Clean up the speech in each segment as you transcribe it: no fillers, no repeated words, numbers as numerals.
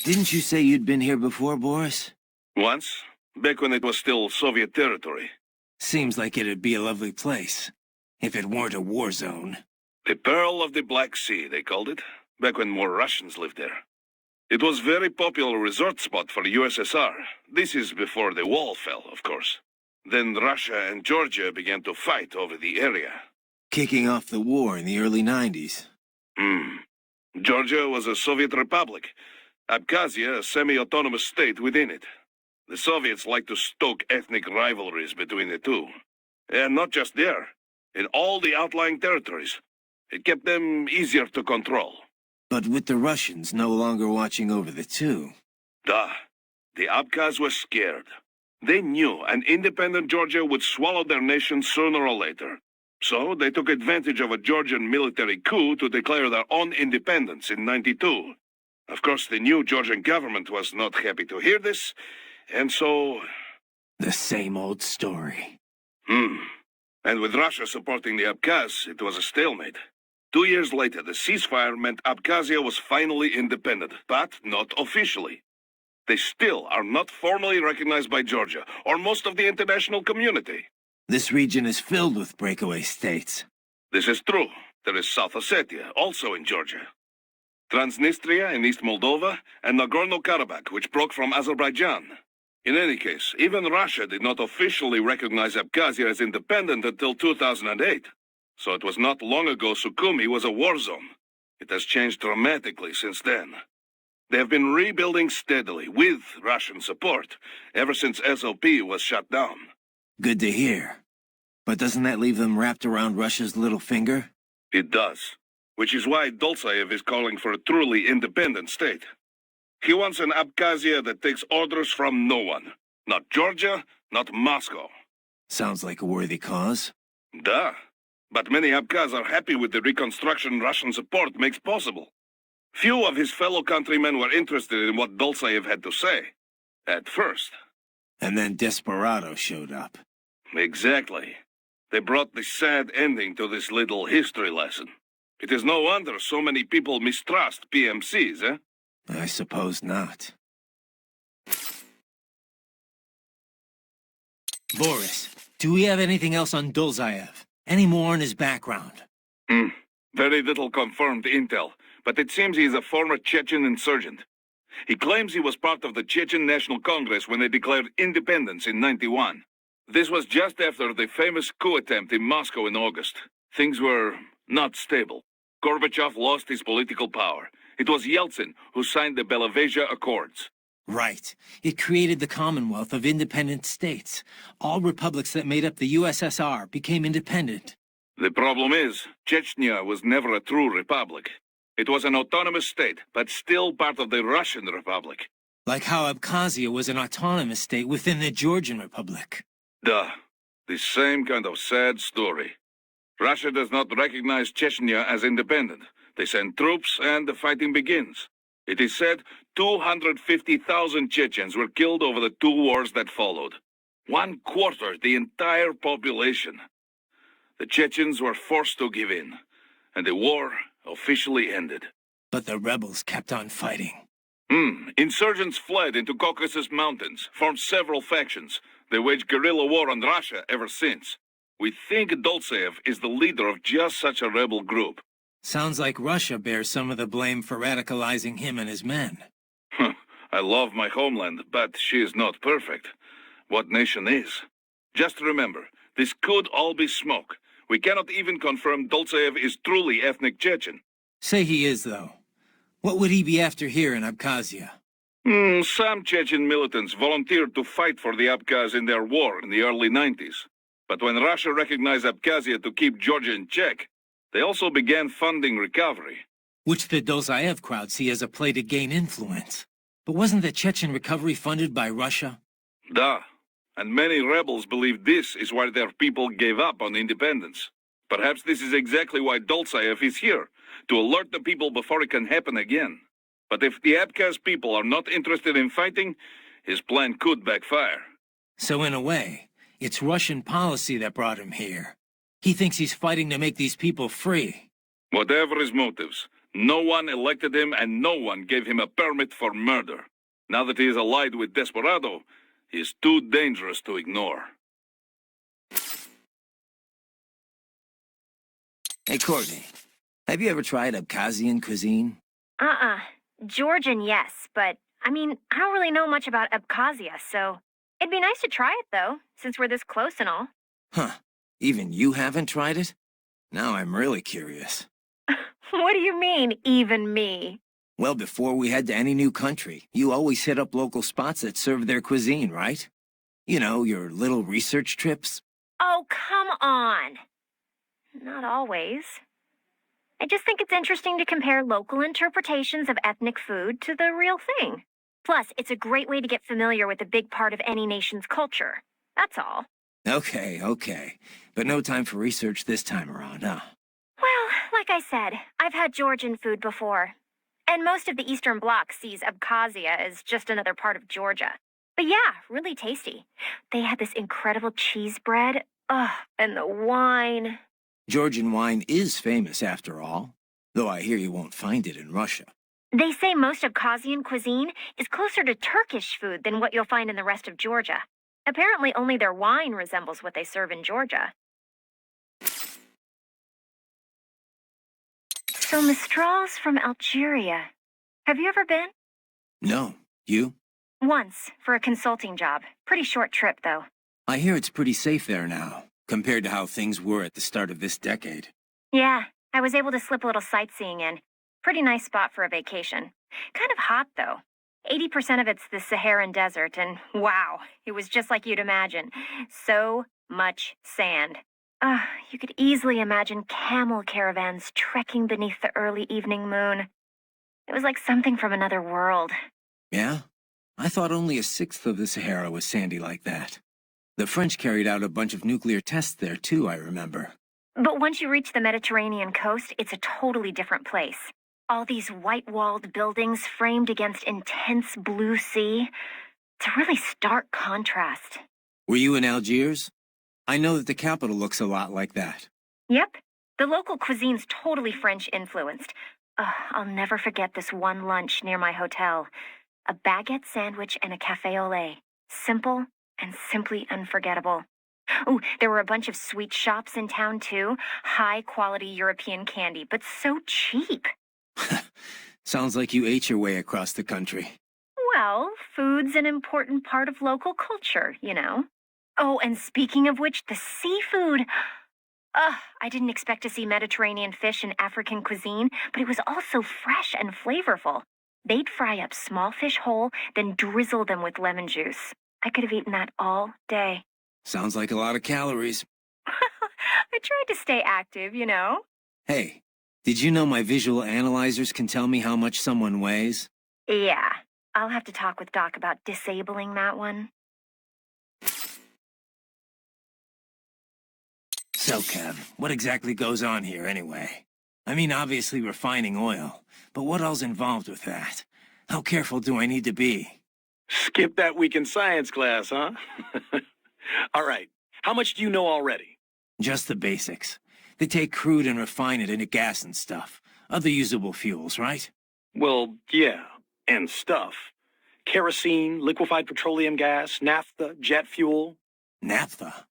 Didn't you say you'd been here before, Boris? Once, back when it was still Soviet territory. Seems like it'd be a lovely place, if it weren't a war zone. The Pearl of the Black Sea, they called it, back when more Russians lived there. It was a very popular resort spot for the USSR. This is before the wall fell, of course. Then Russia and Georgia began to fight over the area. Kicking off the war in the early 90s. Georgia was a Soviet republic. Abkhazia, a semi-autonomous state within it. The Soviets liked to stoke ethnic rivalries between the two. And not just there, in all the outlying territories. It kept them easier to control. But with the Russians no longer watching over the two. The Abkhaz were scared. They knew an independent Georgia would swallow their nation sooner or later. So they took advantage of a Georgian military coup to declare their own independence in '92. Of course, the new Georgian government was not happy to hear this, and so... The same old story. And with Russia supporting the Abkhaz, it was a stalemate. 2 years later, the ceasefire meant Abkhazia was finally independent, but not officially. They still are not formally recognized by Georgia, or most of the international community. This region is filled with breakaway states. This is true. There is South Ossetia, also in Georgia. Transnistria in East Moldova, and Nagorno-Karabakh, which broke from Azerbaijan. In any case, even Russia did not officially recognize Abkhazia as independent until 2008. So it was not long ago Sukhumi was a war zone. It has changed dramatically since then. They have been rebuilding steadily, with Russian support, ever since SOP was shut down. Good to hear. But doesn't that leave them wrapped around Russia's little finger? It does. Which is why Dolcev is calling for a truly independent state. He wants an Abkhazia that takes orders from no one. Not Georgia, not Moscow. Sounds like a worthy cause. Duh. But many Abkhaz are happy with the reconstruction Russian support makes possible. Few of his fellow countrymen were interested in what Dolcev had to say. At first. And then Desperado showed up. Exactly. They brought the sad ending to this little history lesson. It is no wonder so many people mistrust PMCs, eh? I suppose not. Boris, do we have anything else on Dolcev? Any more on his background? Very little confirmed intel, but it seems he is a former Chechen insurgent. He claims he was part of the Chechen National Congress when they declared independence in '91. This was just after the famous coup attempt in Moscow in August. Things were not stable. Gorbachev lost his political power. It was Yeltsin who signed the Belavezha Accords. Right. It created the Commonwealth of Independent States. All republics that made up the USSR became independent. The problem is, Chechnya was never a true republic. It was an autonomous state, but still part of the Russian Republic. Like how Abkhazia was an autonomous state within the Georgian Republic. Duh. The same kind of sad story. Russia does not recognize Chechnya as independent. They send troops and the fighting begins. It is said 250,000 Chechens were killed over the 2 wars that followed. 1/4 the entire population. The Chechens were forced to give in, and the war officially ended. But the rebels kept on fighting. Insurgents fled into Caucasus Mountains, formed several factions. They waged guerrilla war on Russia ever since. We think Dolcev is the leader of just such a rebel group. Sounds like Russia bears some of the blame for radicalizing him and his men. I love my homeland, but she is not perfect. What nation is? Just remember, this could all be smoke. We cannot even confirm Dolcev is truly ethnic Chechen. Say he is, though. What would he be after here in Abkhazia? Some Chechen militants volunteered to fight for the Abkhaz in their war in the early '90s. But when Russia recognized Abkhazia to keep Georgia in check, they also began funding recovery. Which the Dolcev crowd see as a play to gain influence. But wasn't the Chechen recovery funded by Russia? Duh. And many rebels believe this is why their people gave up on independence. Perhaps this is exactly why Dolcev is here, to alert the people before it can happen again. But if the Abkhaz people are not interested in fighting, his plan could backfire. So in a way, it's Russian policy that brought him here. He thinks he's fighting to make these people free. Whatever his motives, No one elected him, and no one gave him a permit for murder. Now that he is allied with Desperado, he is too dangerous to ignore. Hey, Courtney, have you ever tried Abkhazian cuisine? Georgian, yes, but, I don't really know much about Abkhazia, so it'd be nice to try it, though, since we're this close and all. Huh. Even you haven't tried it? Now I'm really curious. What do you mean, even me? Well, before we head to any new country, you always hit up local spots that serve their cuisine, right? You know, your little research trips. Oh, come on. Not always. I just think it's interesting to compare local interpretations of ethnic food to the real thing. Plus, it's a great way to get familiar with a big part of any nation's culture. That's all. Okay. But no time for research this time around, huh? Well, like I said, I've had Georgian food before. And most of the Eastern Bloc sees Abkhazia as just another part of Georgia. But yeah, really tasty. They had this incredible cheese bread. Ugh, and the wine. Georgian wine is famous, after all, though I hear you won't find it in Russia. They say most Abkhazian cuisine is closer to Turkish food than what you'll find in the rest of Georgia. Apparently only their wine resembles what they serve in Georgia. So Mistral's from Algeria. Have you ever been? No. You? Once, for a consulting job. Pretty short trip, though. I hear it's pretty safe there now, compared to how things were at the start of this decade. Yeah, I was able to slip a little sightseeing in. Pretty nice spot for a vacation. Kind of hot, though. 80% of it's the Saharan desert, and wow, it was just like you'd imagine. So much sand. You could easily imagine camel caravans trekking beneath the early evening moon. It was like something from another world. Yeah? I thought only a sixth of the Sahara was sandy like that. The French carried out a bunch of nuclear tests there too, I remember. But once you reach the Mediterranean coast, it's a totally different place. All these white-walled buildings framed against intense blue sea. It's a really stark contrast. Were you in Algiers? I know that the capital looks a lot like that. Yep. The local cuisine's totally French-influenced. I'll never forget this one lunch near my hotel. A baguette sandwich and a café au lait. Simple and simply unforgettable. Oh, there were a bunch of sweet shops in town, too. High-quality European candy, but so cheap. Sounds like you ate your way across the country. Well, food's an important part of local culture, you know. Oh, and speaking of which, the seafood. I didn't expect to see Mediterranean fish in African cuisine, but it was also fresh and flavorful. They'd fry up small fish whole, then drizzle them with lemon juice. I could have eaten that all day. Sounds like a lot of calories. I tried to stay active, you know. Hey, did you know my visual analyzers can tell me how much someone weighs? Yeah, I'll have to talk with Doc about disabling that one. So, Kev, what exactly goes on here anyway? I mean, obviously refining oil, but what all's involved with that? How careful do I need to be? Skip that week in science class, huh? All right, how much do you know already? Just the basics. They take crude and refine it into gas and stuff. Other usable fuels, right? Well, yeah, and stuff. Kerosene, liquefied petroleum gas, naphtha, jet fuel. Naphtha?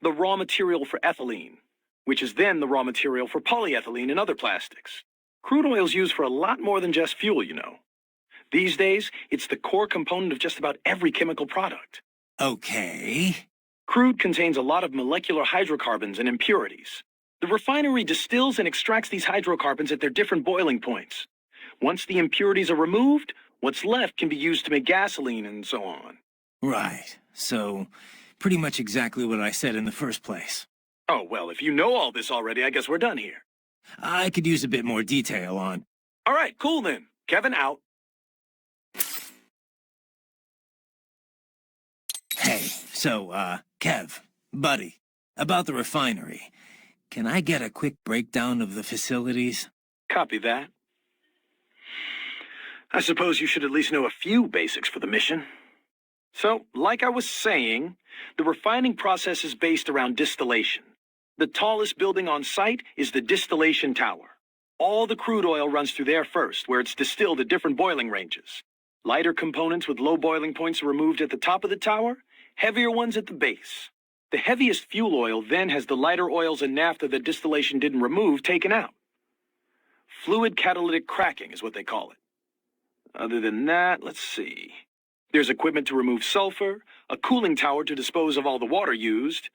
The raw material for ethylene, which is then the raw material for polyethylene and other plastics. Crude oil's used for a lot more than just fuel, you know. These days, it's the core component of just about every chemical product. Okay. Crude contains a lot of molecular hydrocarbons and impurities. The refinery distills and extracts these hydrocarbons at their different boiling points. Once the impurities are removed, what's left can be used to make gasoline and so on. Right. So, pretty much exactly what I said in the first place. Oh, well, if you know all this already, I guess we're done here. I could use a bit more detail on... All right, cool then. Kevin out. Hey, so, Kev, buddy, about the refinery. Can I get a quick breakdown of the facilities? Copy that. I suppose you should at least know a few basics for the mission. So, like I was saying, the refining process is based around distillation. The tallest building on site is the distillation tower. All the crude oil runs through there first, where it's distilled at different boiling ranges. Lighter components with low boiling points are removed at the top of the tower, heavier ones at the base. The heaviest fuel oil then has the lighter oils and naphtha that distillation didn't remove taken out. Fluid catalytic cracking is what they call it. Other than that, let's see. There's equipment to remove sulfur, a cooling tower to dispose of all the water used.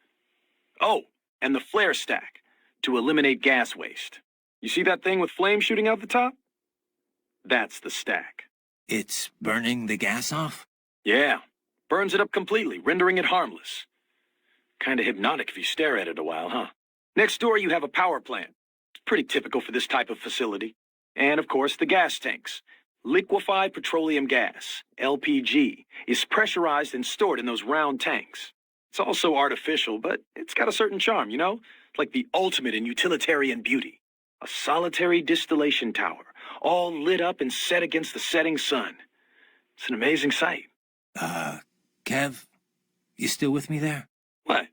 Oh, and the flare stack to eliminate gas waste. You see that thing with flames shooting out the top? That's the stack. It's burning the gas off? Yeah, burns it up completely, rendering it harmless. Kinda hypnotic if you stare at it a while, huh? Next door you have a power plant. It's pretty typical for this type of facility. And of course, the gas tanks. Liquefied petroleum gas, LPG, is pressurized and stored in those round tanks. It's also artificial, but it's got a certain charm, you know? Like the ultimate in utilitarian beauty. A solitary distillation tower, all lit up and set against the setting sun. It's an amazing sight. Kev, you still with me there? What?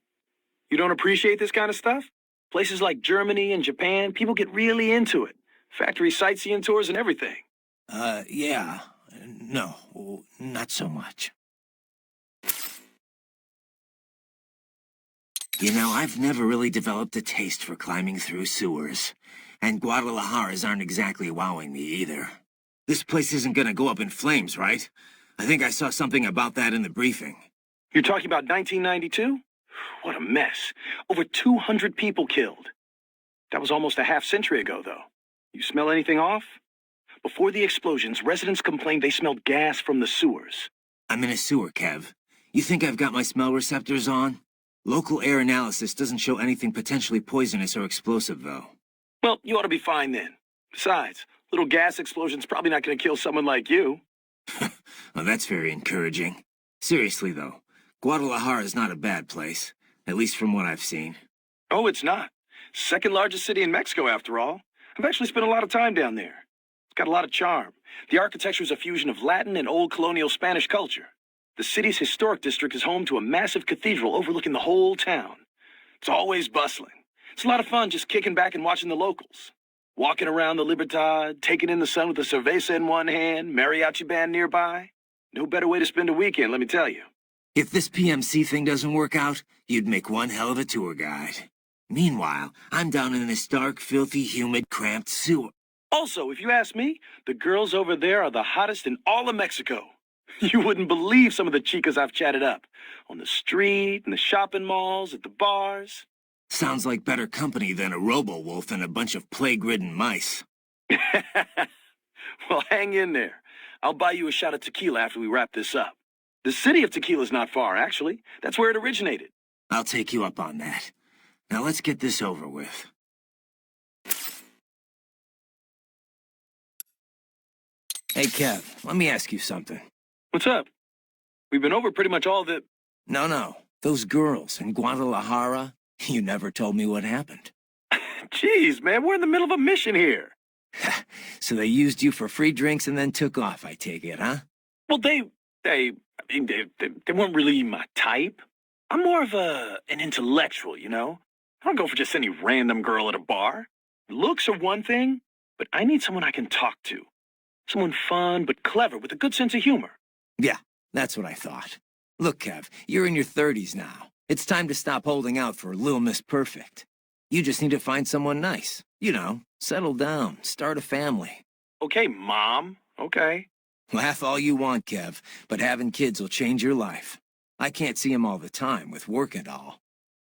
You don't appreciate this kind of stuff? Places like Germany and Japan, people get really into it. Factory sightseeing tours and everything. Yeah. No, not so much. You know, I've never really developed a taste for climbing through sewers. And Guadalajara's aren't exactly wowing me either. This place isn't gonna go up in flames, right? I think I saw something about that in the briefing. You're talking about 1992? What a mess. Over 200 people killed. That was almost a half-century ago, though. You smell anything off? Before the explosions, residents complained they smelled gas from the sewers. I'm in a sewer, Kev. You think I've got my smell receptors on? Local air analysis doesn't show anything potentially poisonous or explosive, though. Well, you ought to be fine then. Besides, little gas explosion's probably not going to kill someone like you. Well, that's very encouraging. Seriously, though, Guadalajara is not a bad place, at least from what I've seen. Oh, it's not. Second largest city in Mexico, after all. I've actually spent a lot of time down there. It's got a lot of charm. The architecture is a fusion of Latin and old colonial Spanish culture. The city's historic district is home to a massive cathedral overlooking the whole town. It's always bustling. It's a lot of fun just kicking back and watching the locals. Walking around the Libertad, taking in the sun with a cerveza in one hand, mariachi band nearby. No better way to spend a weekend, let me tell you. If this PMC thing doesn't work out, you'd make one hell of a tour guide. Meanwhile, I'm down in this dark, filthy, humid, cramped sewer. Also, if you ask me, the girls over there are the hottest in all of Mexico. You wouldn't believe some of the chicas I've chatted up. On the street, in the shopping malls, at the bars. Sounds like better company than a robo-wolf and a bunch of plague-ridden mice. Well, hang in there. I'll buy you a shot of tequila after we wrap this up. The city of tequila's not far, actually. That's where it originated. I'll take you up on that. Now let's get this over with. Hey, Kev, let me ask you something. What's up? We've been over pretty much all the... No. Those girls in Guadalajara, you never told me what happened. Jeez, man, we're in the middle of a mission here. So they used you for free drinks and then took off, I take it, huh? Well, they weren't really my type. I'm more of an intellectual, you know? I don't go for just any random girl at a bar. Looks are one thing, but I need someone I can talk to. Someone fun but clever with a good sense of humor. Yeah, that's what I thought. Look, Kev, you're in your 30s now. It's time to stop holding out for Lil Miss Perfect. You just need to find someone nice. You know, settle down, start a family. Okay, Mom. Okay. Laugh all you want, Kev, but having kids will change your life. I can't see him all the time with work and all.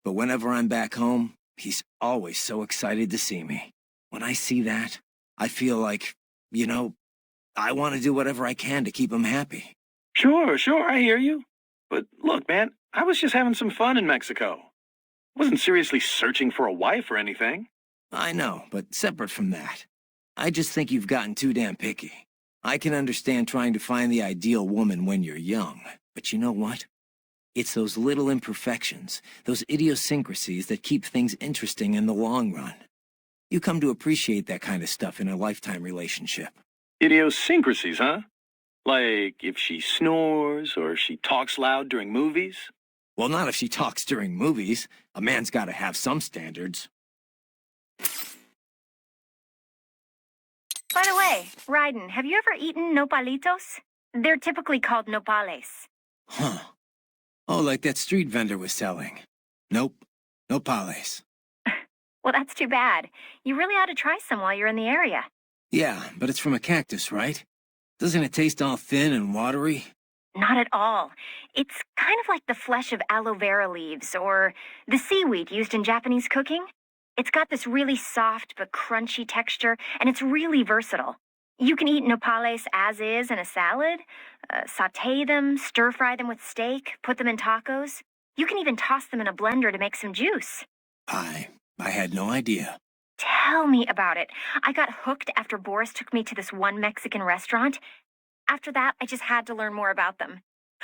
But whenever I'm back home, he's always so excited to see me. When I see that, I feel like, you know, I want to do whatever I can to keep him happy. Sure, I hear you. But look, man, I was just having some fun in Mexico. Wasn't seriously searching for a wife or anything. I know, but separate from that, I just think you've gotten too damn picky. I can understand trying to find the ideal woman when you're young, but you know what? It's those little imperfections, those idiosyncrasies that keep things interesting in the long run. You come to appreciate that kind of stuff in a lifetime relationship. Idiosyncrasies, huh? Like if she snores or she talks loud during movies? Well, not if she talks during movies. A man's got to have some standards. By the way, Raiden, have you ever eaten nopalitos? They're typically called nopales. Huh. Oh, like that street vendor was selling. Nope. No pales. Well, that's too bad. You really ought to try some while you're in the area. Yeah, but it's from a cactus, right? Doesn't it taste all thin and watery? Not at all. It's kind of like the flesh of aloe vera leaves or the seaweed used in Japanese cooking. It's got this really soft but crunchy texture, and it's really versatile. You can eat nopales as is in a salad, saute them, stir-fry them with steak, put them in tacos. You can even toss them in a blender to make some juice. I had no idea. Tell me about it. I got hooked after Boris took me to this one Mexican restaurant. After that, I just had to learn more about them.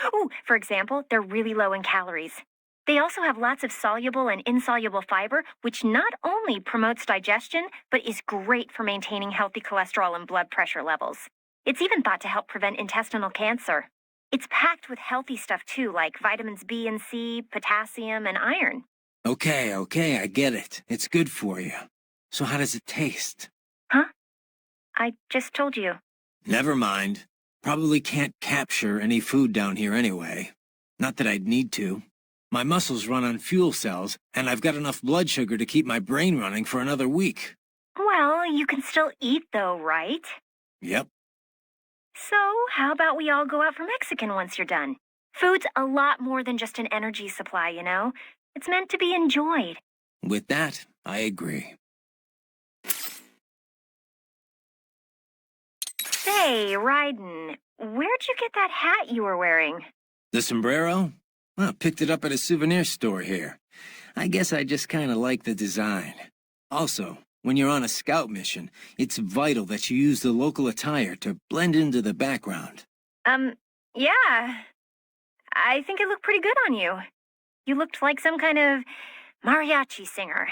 Ooh, for example, they're really low in calories. They also have lots of soluble and insoluble fiber, which not only promotes digestion, but is great for maintaining healthy cholesterol and blood pressure levels. It's even thought to help prevent intestinal cancer. It's packed with healthy stuff too, like vitamins B and C, potassium, and iron. Okay, I get it. It's good for you. So how does it taste? Huh? I just told you. Never mind. Probably can't capture any food down here anyway. Not that I'd need to. My muscles run on fuel cells, and I've got enough blood sugar to keep my brain running for another week. Well, you can still eat though, right? Yep. So, how about we all go out for Mexican once you're done? Food's a lot more than just an energy supply, you know? It's meant to be enjoyed. With that, I agree. Say, Raiden, where'd you get that hat you were wearing? The sombrero? Well, picked it up at a souvenir store here. I guess I just kind of like the design. Also, when you're on a scout mission, it's vital that you use the local attire to blend into the background. Yeah. I think it looked pretty good on you. You looked like some kind of mariachi singer.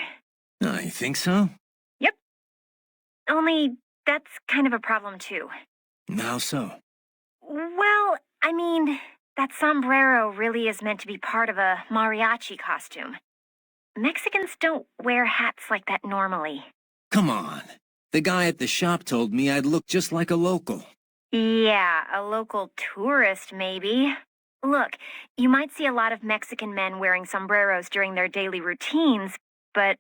Oh, you think so? Yep. Only that's kind of a problem too. How so? Well, I mean, that sombrero really is meant to be part of a mariachi costume. Mexicans don't wear hats like that normally. Come on. The guy at the shop told me I'd look just like a local. Yeah, a local tourist, maybe. Look, you might see a lot of Mexican men wearing sombreros during their daily routines, but,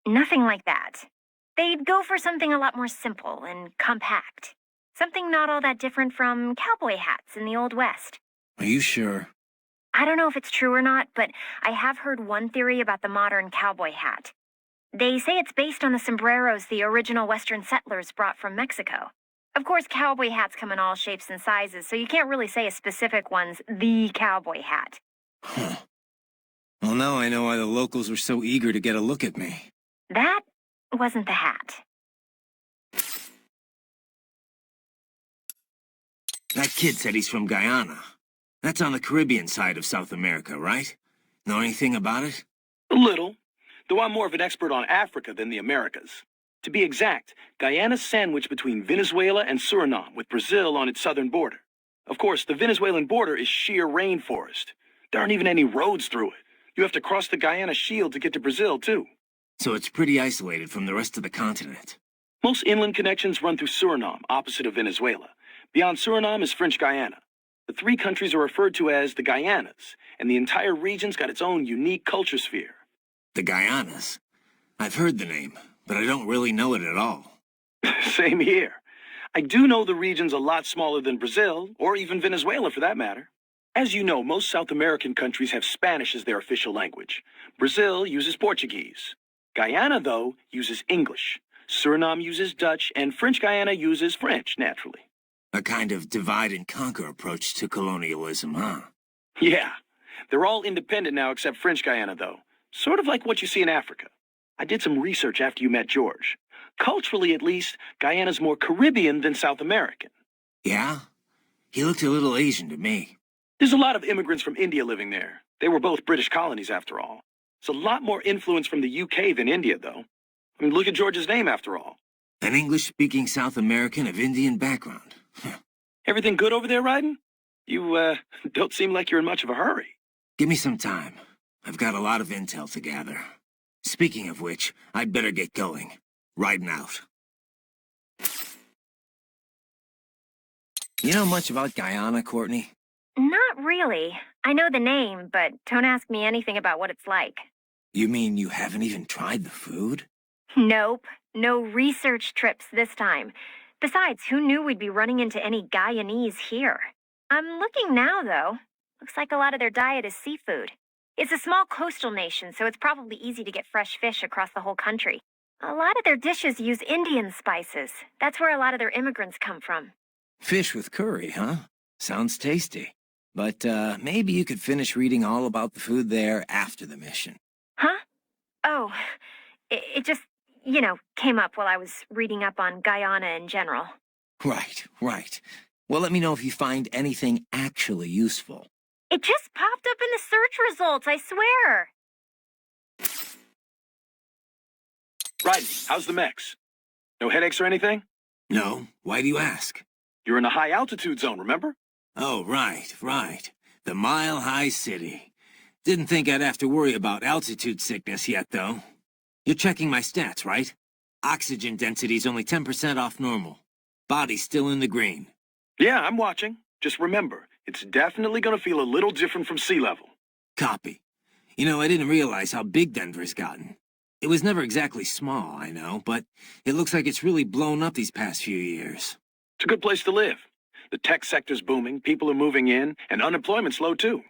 nothing like that. They'd go for something a lot more simple and compact. Something not all that different from cowboy hats in the Old West. Are you sure? I don't know if it's true or not, but I have heard one theory about the modern cowboy hat. They say it's based on the sombreros the original Western settlers brought from Mexico. Of course, cowboy hats come in all shapes and sizes, so you can't really say a specific one's the cowboy hat. Huh. Well, now I know why the locals were so eager to get a look at me. That wasn't the hat. That kid said he's from Guyana. That's on the Caribbean side of South America, right? Know anything about it? A little, though I'm more of an expert on Africa than the Americas. To be exact, Guyana's sandwiched between Venezuela and Suriname, with Brazil on its southern border. Of course, the Venezuelan border is sheer rainforest. There aren't even any roads through it. You have to cross the Guyana Shield to get to Brazil, too. So it's pretty isolated from the rest of the continent. Most inland connections run through Suriname, opposite of Venezuela. Beyond Suriname is French Guyana. The three countries are referred to as the Guyanas, and the entire region's got its own unique culture sphere. The Guyanas? I've heard the name, but I don't really know it at all. Same here. I do know the region's a lot smaller than Brazil, or even Venezuela for that matter. As you know, most South American countries have Spanish as their official language. Brazil uses Portuguese. Guyana, though, uses English. Suriname uses Dutch, and French Guyana uses French, naturally. A kind of divide-and-conquer approach to colonialism, huh? Yeah. They're all independent now except French Guyana, though. Sort of like what you see in Africa. I did some research after you met George. Culturally, at least, Guyana's more Caribbean than South American. Yeah? He looked a little Asian to me. There's a lot of immigrants from India living there. They were both British colonies, after all. It's a lot more influence from the UK than India, though. I mean, look at George's name, after all. An English-speaking South American of Indian background. Everything good over there, Raiden? You, don't seem like you're in much of a hurry. Give me some time. I've got a lot of intel to gather. Speaking of which, I'd better get going. Riding out. You know much about Guyana, Courtney? Not really. I know the name, but don't ask me anything about what it's like. You mean you haven't even tried the food? Nope. No research trips this time. Besides, who knew we'd be running into any Guyanese here? I'm looking now, though. Looks like a lot of their diet is seafood. It's a small coastal nation, so it's probably easy to get fresh fish across the whole country. A lot of their dishes use Indian spices. That's where a lot of their immigrants come from. Fish with curry, huh? Sounds tasty. But maybe you could finish reading all about the food there after the mission. Huh? Oh, it just, came up while I was reading up on Guyana in general. Right. Well, let me know if you find anything actually useful. It just popped up in the search results, I swear. Right, how's the mechs? No headaches or anything? No? Why do you ask? You're in a high-altitude zone, remember? Oh, right. The mile-high city. Didn't think I'd have to worry about altitude sickness yet, though. You're checking my stats, right? Oxygen density's only 10% off normal. Body's still in the green. Yeah, I'm watching. Just remember, it's definitely gonna feel a little different from sea level. Copy. I didn't realize how big Denver's gotten. It was never exactly small, I know, but it looks like it's really blown up these past few years. It's a good place to live. The tech sector's booming, people are moving in, and unemployment's low too.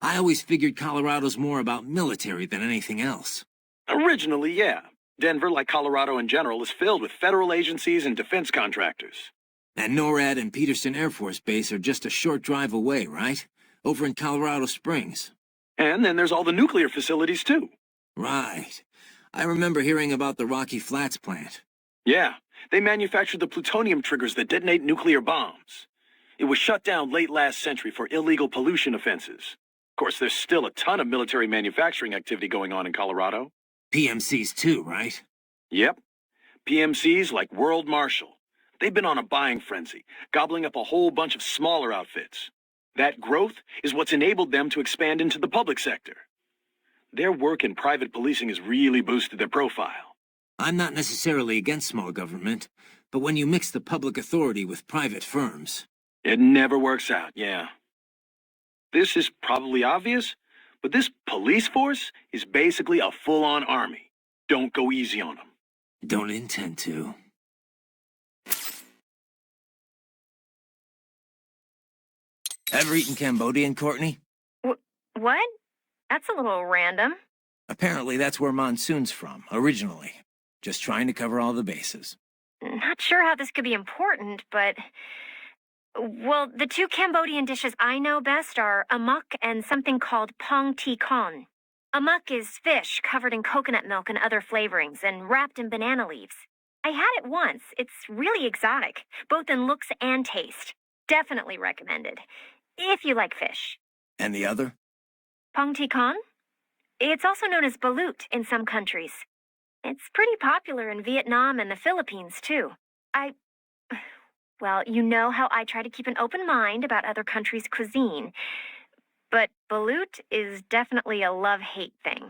I always figured Colorado's more about military than anything else. Originally, yeah. Denver, like Colorado in general, is filled with federal agencies and defense contractors. And NORAD and Peterson Air Force Base are just a short drive away, right? Over in Colorado Springs. And then there's all the nuclear facilities too. Right. I remember hearing about the Rocky Flats plant. Yeah, they manufacture the plutonium triggers that detonate nuclear bombs. It was shut down late last century for illegal pollution offenses. Of course, there's still a ton of military manufacturing activity going on in Colorado. PMCs too, right? Yep. PMCs like World Marshal. They've been on a buying frenzy, gobbling up a whole bunch of smaller outfits. That growth is what's enabled them to expand into the public sector. Their work in private policing has really boosted their profile. I'm not necessarily against small government, but when you mix the public authority with private firms... It never works out, yeah. This is probably obvious, but this police force is basically a full-on army. Don't go easy on them. Don't intend to. Ever eaten Cambodian, Courtney? What? That's a little random. Apparently that's where Monsoon's from, originally. Just trying to cover all the bases. Not sure how this could be important, but... Well, the two Cambodian dishes I know best are amok and something called pong ti con. Amok is fish covered in coconut milk and other flavorings and wrapped in banana leaves. I had it once. It's really exotic, both in looks and taste. Definitely recommended, if you like fish. And the other? Pong ti con? It's also known as balut in some countries. It's pretty popular in Vietnam and the Philippines, too. Well, you know how I try to keep an open mind about other countries' cuisine. But balut is definitely a love-hate thing.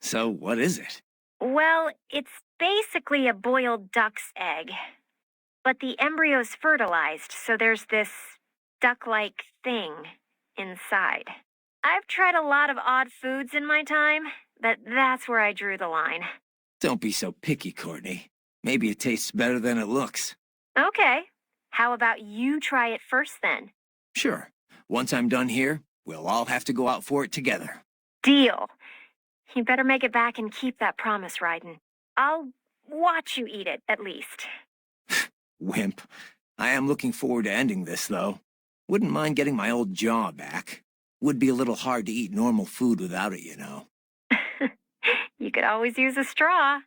So what is it? Well, it's basically a boiled duck's egg. But the embryo's fertilized, so there's this duck-like thing inside. I've tried a lot of odd foods in my time, but that's where I drew the line. Don't be so picky, Courtney. Maybe it tastes better than it looks. Okay. How about you try it first, then? Sure. Once I'm done here, we'll all have to go out for it together. Deal. You better make it back and keep that promise, Raiden. I'll watch you eat it, at least. Wimp. I am looking forward to ending this, though. Wouldn't mind getting my old jaw back. Would be a little hard to eat normal food without it, you know. You could always use a straw.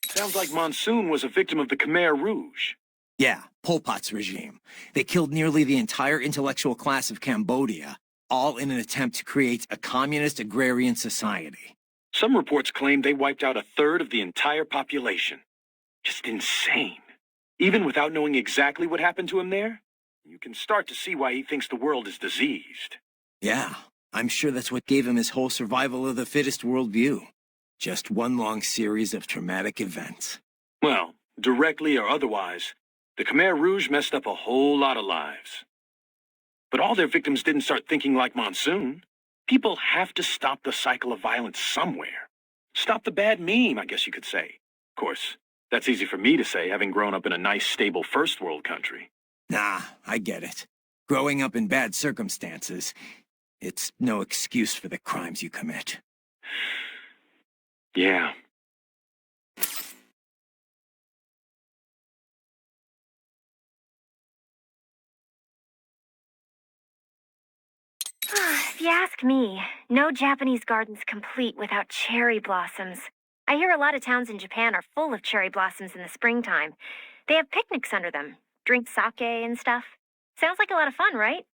Sounds like Monsoon was a victim of the Khmer Rouge. Yeah, Pol Pot's regime. They killed nearly the entire intellectual class of Cambodia, all in an attempt to create a communist agrarian society. Some reports claim they wiped out a third of the entire population. Just insane. Even without knowing exactly what happened to him there, you can start to see why he thinks the world is diseased. Yeah, I'm sure that's what gave him his whole survival of the fittest worldview. Just one long series of traumatic events. Well, directly or otherwise, the Khmer Rouge messed up a whole lot of lives. But all their victims didn't start thinking like Monsoon. People have to stop the cycle of violence somewhere. Stop the bad meme, I guess you could say. Of course, that's easy for me to say, having grown up in a nice, stable first world country. Nah, I get it. Growing up in bad circumstances, it's no excuse for the crimes you commit. Yeah. If you ask me, no Japanese garden's complete without cherry blossoms. I hear a lot of towns in Japan are full of cherry blossoms in the springtime. They have picnics under them, drink sake and stuff. Sounds like a lot of fun, right?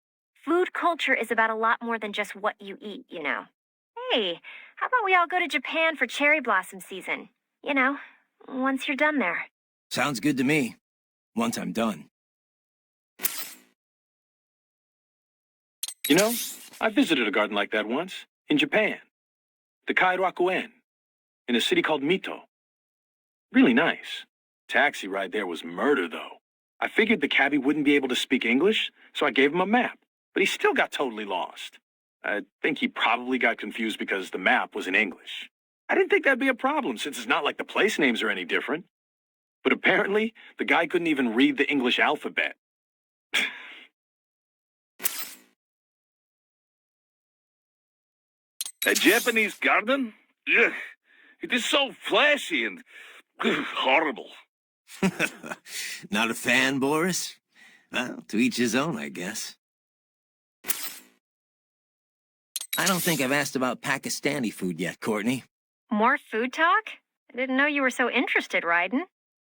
Food culture is about a lot more than just what you eat, you know. Hey, how about we all go to Japan for cherry blossom season? You know, once you're done there. Sounds good to me. Once I'm done. You know, I visited a garden like that once, in Japan. The Kairakuen, in a city called Mito. Really nice. Taxi ride there was murder, though. I figured the cabbie wouldn't be able to speak English, so I gave him a map, but he still got totally lost. I think he probably got confused because the map was in English. I didn't think that'd be a problem, since it's not like the place names are any different. But apparently, the guy couldn't even read the English alphabet. A Japanese garden? Ugh. It is so flashy and horrible. Not a fan, Boris? Well, to each his own, I guess. I don't think I've asked about Pakistani food yet, Courtney. More food talk? I didn't know you were so interested, Ryden.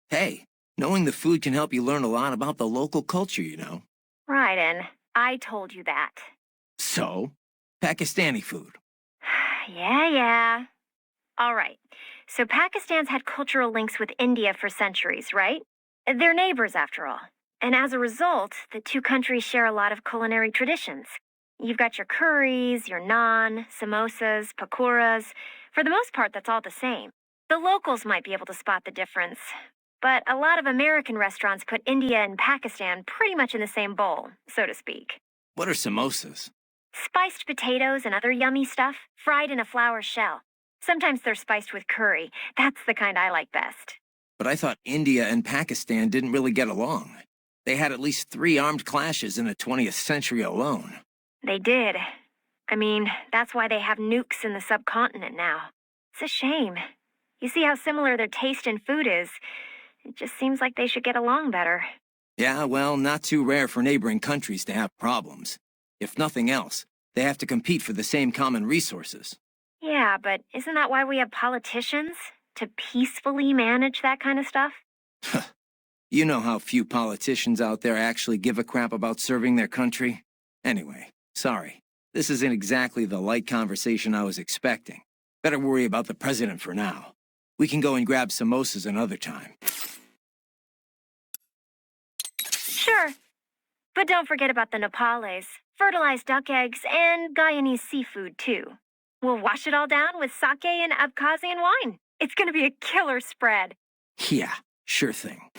Hey, knowing the food can help you learn a lot about the local culture, you know. Ryden, I told you that. So, Pakistani food. Yeah. All right. So Pakistan's had cultural links with India for centuries, right? They're neighbors, after all. And as a result, the two countries share a lot of culinary traditions. You've got your curries, your naan, samosas, pakoras. For the most part, that's all the same. The locals might be able to spot the difference. But a lot of American restaurants put India and Pakistan pretty much in the same bowl, so to speak. What are samosas? Spiced potatoes and other yummy stuff, fried in a flour shell. Sometimes they're spiced with curry. That's the kind I like best. But I thought India and Pakistan didn't really get along. They had at least 3 armed clashes in the 20th century alone. They did. I mean, that's why they have nukes in the subcontinent now. It's a shame. You see how similar their taste in food is. It just seems like they should get along better. Yeah, well, not too rare for neighboring countries to have problems. If nothing else, they have to compete for the same common resources. Yeah, but isn't that why we have politicians? To peacefully manage that kind of stuff? You know how few politicians out there actually give a crap about serving their country? Anyway, sorry. This isn't exactly the light conversation I was expecting. Better worry about the president for now. We can go and grab samosas another time. Sure. But don't forget about the nopales, fertilized duck eggs, and Guyanese seafood, too. We'll wash it all down with sake and Abkhazian wine. It's gonna be a killer spread. Yeah, sure thing.